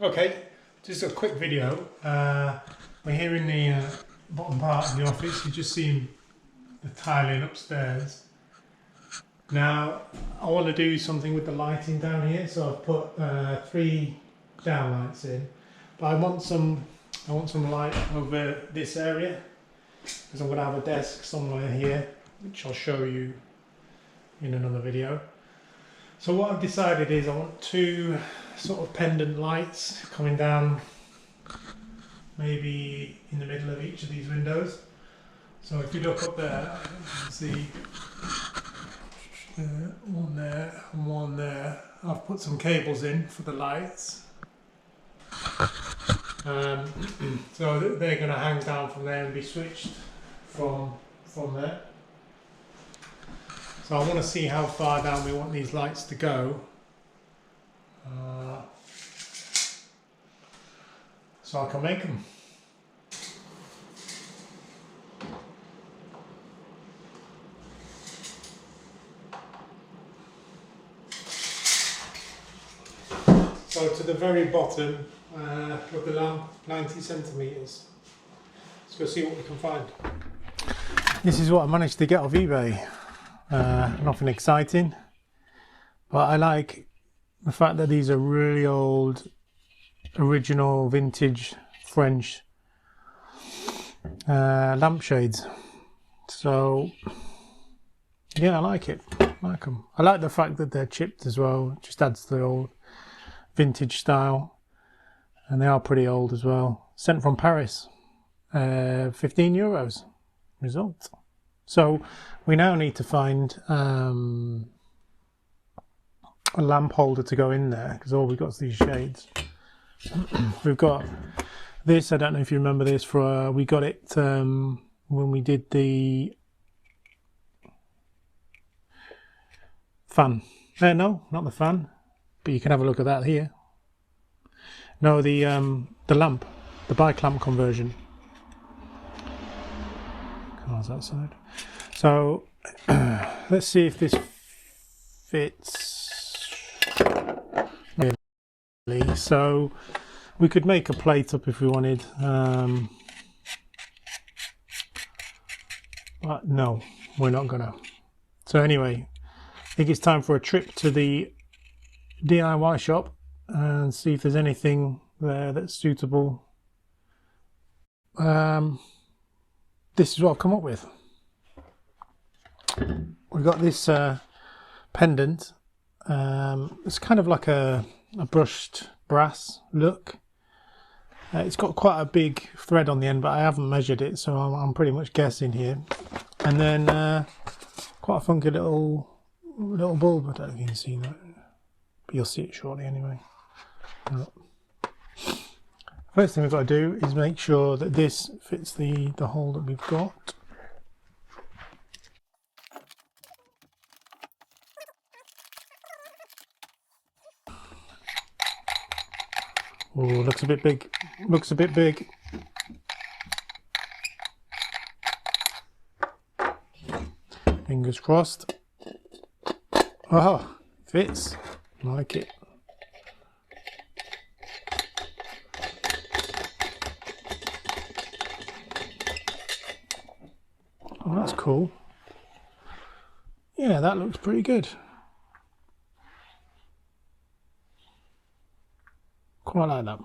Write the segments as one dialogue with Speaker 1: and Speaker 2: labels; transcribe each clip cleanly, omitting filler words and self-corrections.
Speaker 1: Okay, just a quick video. We're here in the bottom part of the office. You've just seen the tiling upstairs. Now I want to do something with the lighting down here, so I've put 3 downlights in, but I want some light over this area because I'm going to have a desk somewhere here, which I'll show you in another video. So what I've decided is I want 2 sort of pendant lights coming down maybe in the middle of each of these windows. So if you look up there, you can see one there and one there. I've put some cables in for the lights. So they're going to hang down from there and be switched from there. So I want to see how far down we want these lights to go. So I can make them. So to the very bottom of the lamp, 90 centimetres. Let's go see what we can find. This is what I managed to get off eBay. Nothing exciting, but I like the fact that these are really old, original, vintage French lampshades. So yeah, I like it. I like them. I like the fact that they're chipped as well. It just adds to the old vintage style, and they are pretty old as well. Sent from Paris. 15 euros result. So we now need to find a lamp holder to go in there, because all we've got is these shades. We've got this, I don't know if you remember this, for we got it when we did the fan. No, not the fan, but you can have a look at that here. No, the lamp, the bike lamp conversion. Cars outside. So let's see if this fits. Really. So we could make a plate up if we wanted, but no, we're not gonna. So anyway, I think it's time for a trip to the DIY shop and see if there's anything there that's suitable. This is what I've come up with. We've got this pendant. It's kind of like a brushed brass look. It's got quite a big thread on the end, but I haven't measured it, so I'm pretty much guessing here. And then quite a funky little bulb. I don't know if you can see that, but you'll see it shortly anyway. First thing we've got to do is make sure that this fits the hole that we've got. Oh, looks a bit big. Looks a bit big. Fingers crossed. Oh, fits. I like it. Oh, that's cool. Yeah, that looks pretty good. Quite like that.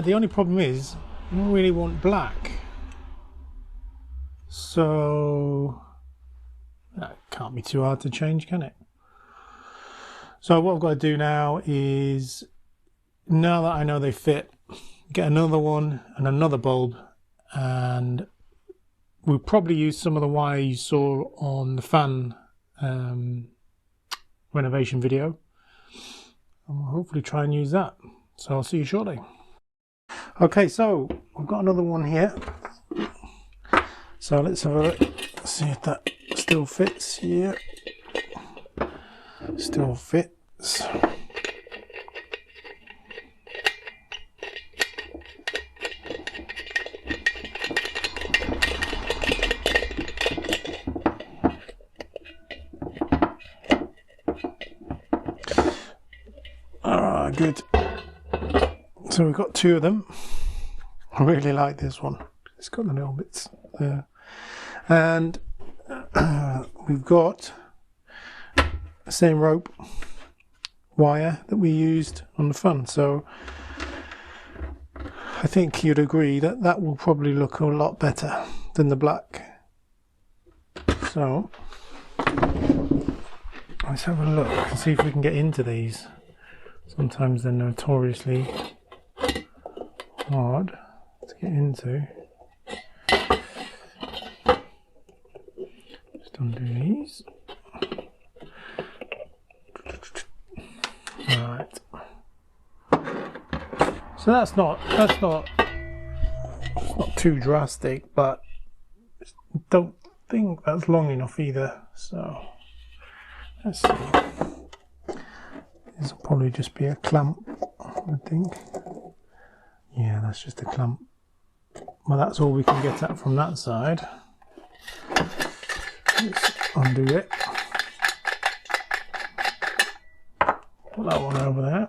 Speaker 1: The only problem is I don't really want black, so that can't be too hard to change, can it? So what I've got to do now is, now that I know they fit, get another one and another bulb, and we'll probably use some of the wire you saw on the fan renovation video. And we'll hopefully try and use that. So I'll see you shortly. Okay, so I've got another one here. So let's have a look, see if that still fits here. Still fits. Ah, good. So we've got two of them. I really like this one. It's got the little bits there. And we've got the same rope wire that we used on the front. So I think you'd agree that that will probably look a lot better than the black. So let's have a look and see if we can get into these. Sometimes they're notoriously hard to get into. Just undo these. Right. So that's not too drastic, but I don't think that's long enough either. So let's see. This will probably just be a clamp, I think. Yeah, that's just a clamp. Well, that's all we can get at from that side. Let's undo it. Put that one over there.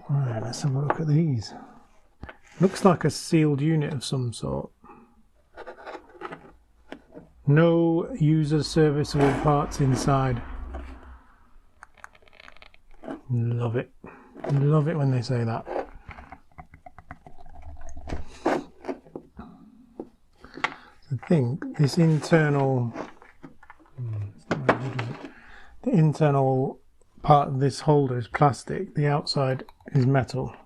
Speaker 1: Right, let's have a look at these. Looks like a sealed unit of some sort. No user serviceable parts inside. Love it. Love it when they say that. I think this internal the internal part of this holder is plastic, the outside is metal.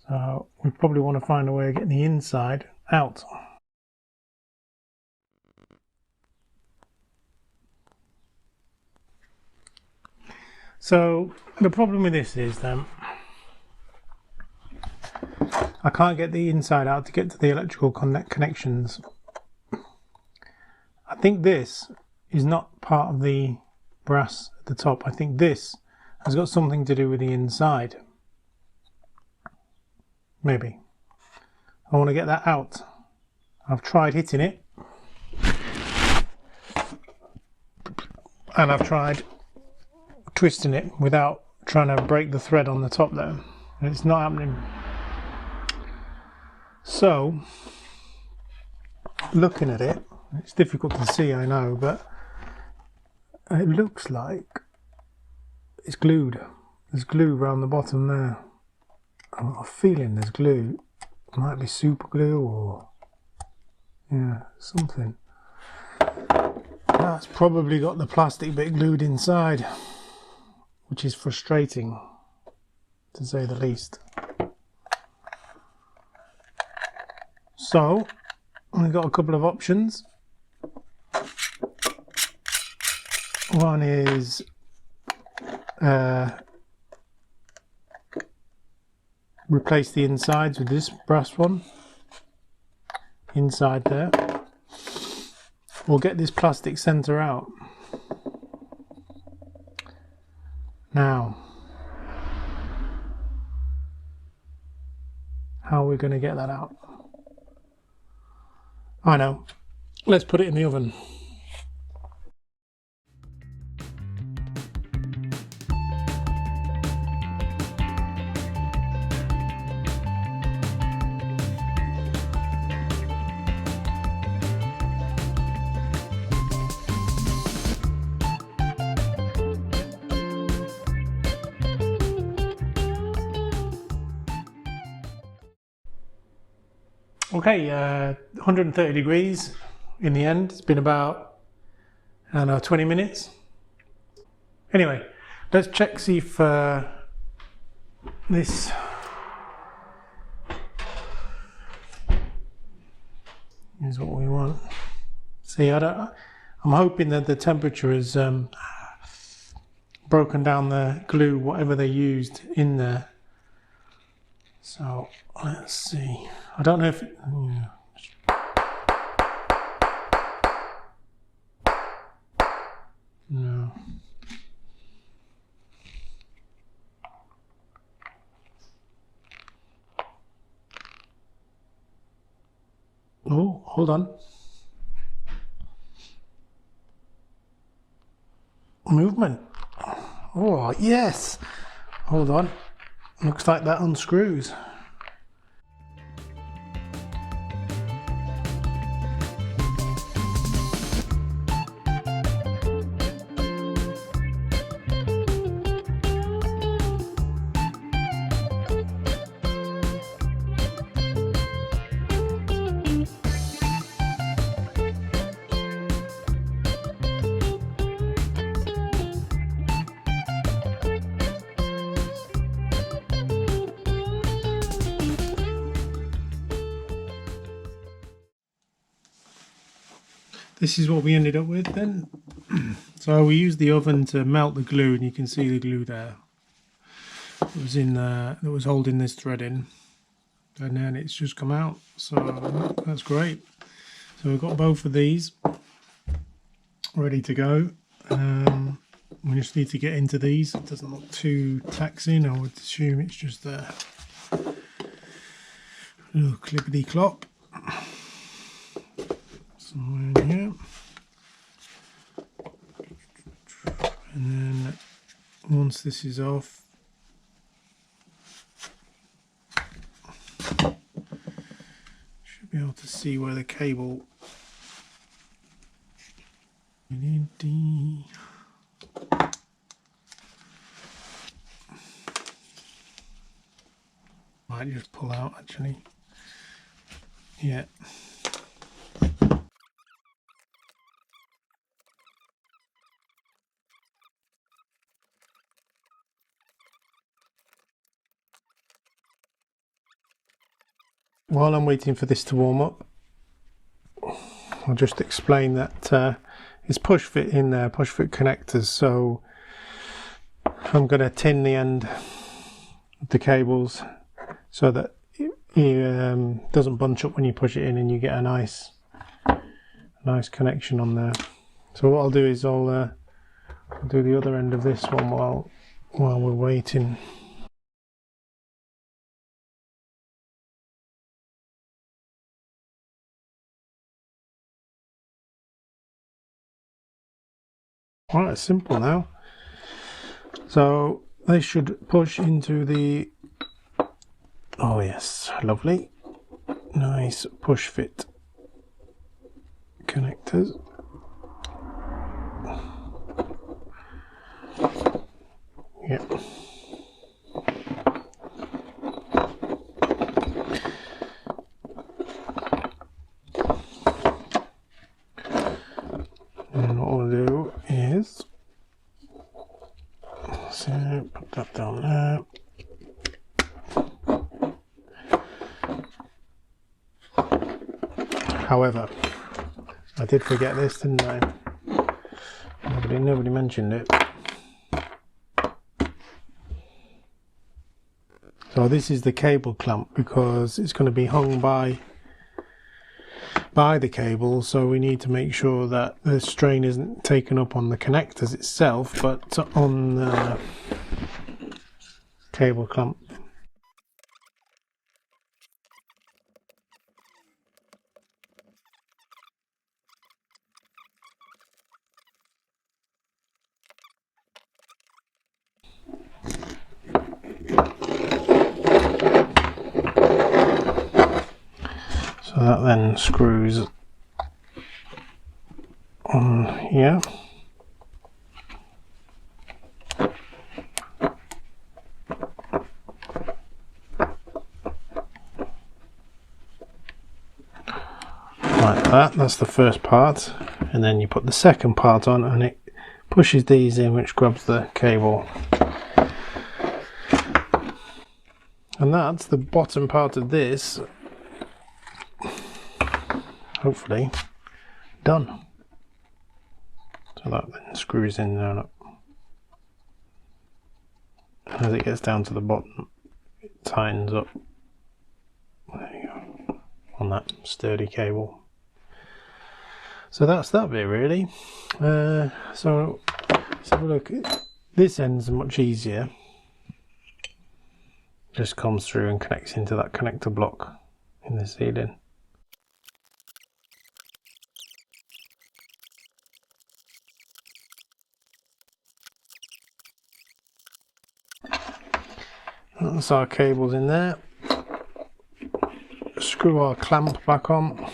Speaker 1: So we probably want to find a way of getting the inside out. So the problem with this is then I can't get the inside out to get to the electrical connections. I think this is not part of the brass at the top. I think this has got something to do with the inside. Maybe. I want to get that out. I've tried hitting it. And I've tried twisting it without trying to break the thread on the top there. And it's not happening. So, looking at it, it's difficult to see, I know, but it looks like it's glued. There's glue around the bottom there. I've got a feeling there's glue. It might be super glue or yeah, something. That's probably got the plastic bit glued inside, which is frustrating, to say the least. So, we've got a couple of options. One is replace the insides with this brass one inside there. We'll get this plastic centre out. Now, how are we going to get that out? I know. Let's put it in the oven. Okay, 130 degrees in the end. It's been about, I don't know, 20 minutes. Anyway, let's check, see if this is what we want. See, I'm hoping that the temperature has broken down the glue, whatever they used in there. So let's see. I don't know if it, yeah. No. Oh, hold on. Movement. Oh, yes. Hold on. Looks like that unscrews. This is what we ended up with then. So we used the oven to melt the glue, and you can see the glue there. It was in that was holding this thread in, and then it's just come out. So that's great. So we've got both of these ready to go. We just need to get into these. It doesn't look too taxing. I would assume it's just a little clippity clop. Somewhere in here. And then once this is off, should be able to see where the cable might just pull out actually. Yeah. While I'm waiting for this to warm up, I'll just explain that it's push fit in there, push fit connectors. So I'm going to tin the end of the cables so that it doesn't bunch up when you push it in, and you get a nice connection on there. So what I'll do is I'll do the other end of this one while we're waiting. Quite simple now. So they should push into the, oh yes, lovely, nice push fit connectors. Yep. And what we'll do is, so put that down there. However, I did forget this, didn't I? Nobody mentioned it. So this is the cable clamp, because it's going to be hung by the cable, so we need to make sure that the strain isn't taken up on the connectors itself, but on the cable clamp. So that then screws on here. Like that, that's the first part, and then you put the second part on and it pushes these in, which grabs the cable. And that's the bottom part of this, hopefully done. So that then screws in there, look. As it gets down to the bottom, it tightens up. There you go, on that sturdy cable. So that's that bit really. So let's have a look. This end's much easier. Just comes through and connects into that connector block in the ceiling. That's our cables in there. Screw our clamp back on.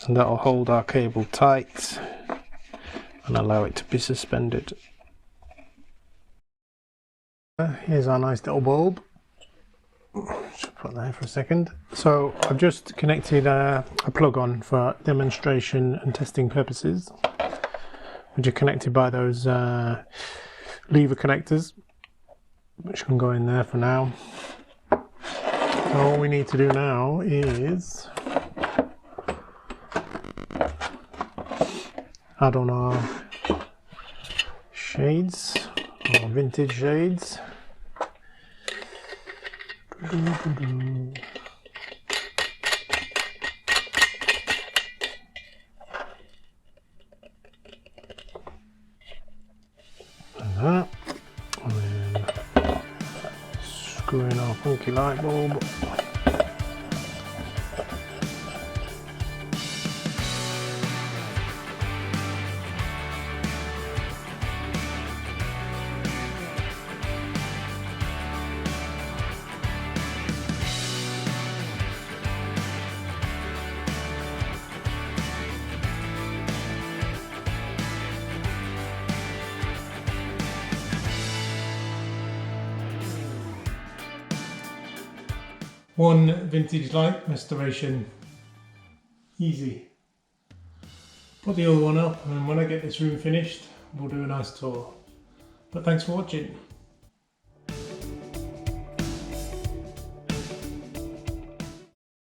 Speaker 1: And that'll hold our cable tight and allow it to be suspended. Here's our nice little bulb. Just put that there for a second. So I've just connected a plug on for demonstration and testing purposes, which are connected by those lever connectors, which can go in there for now. So all we need to do now is add on our shades, our vintage shades. Like that. And then screw in our funky light bulb. One vintage light restoration, easy. Put the other one up, and when I get this room finished, we'll do a nice tour. But thanks for watching.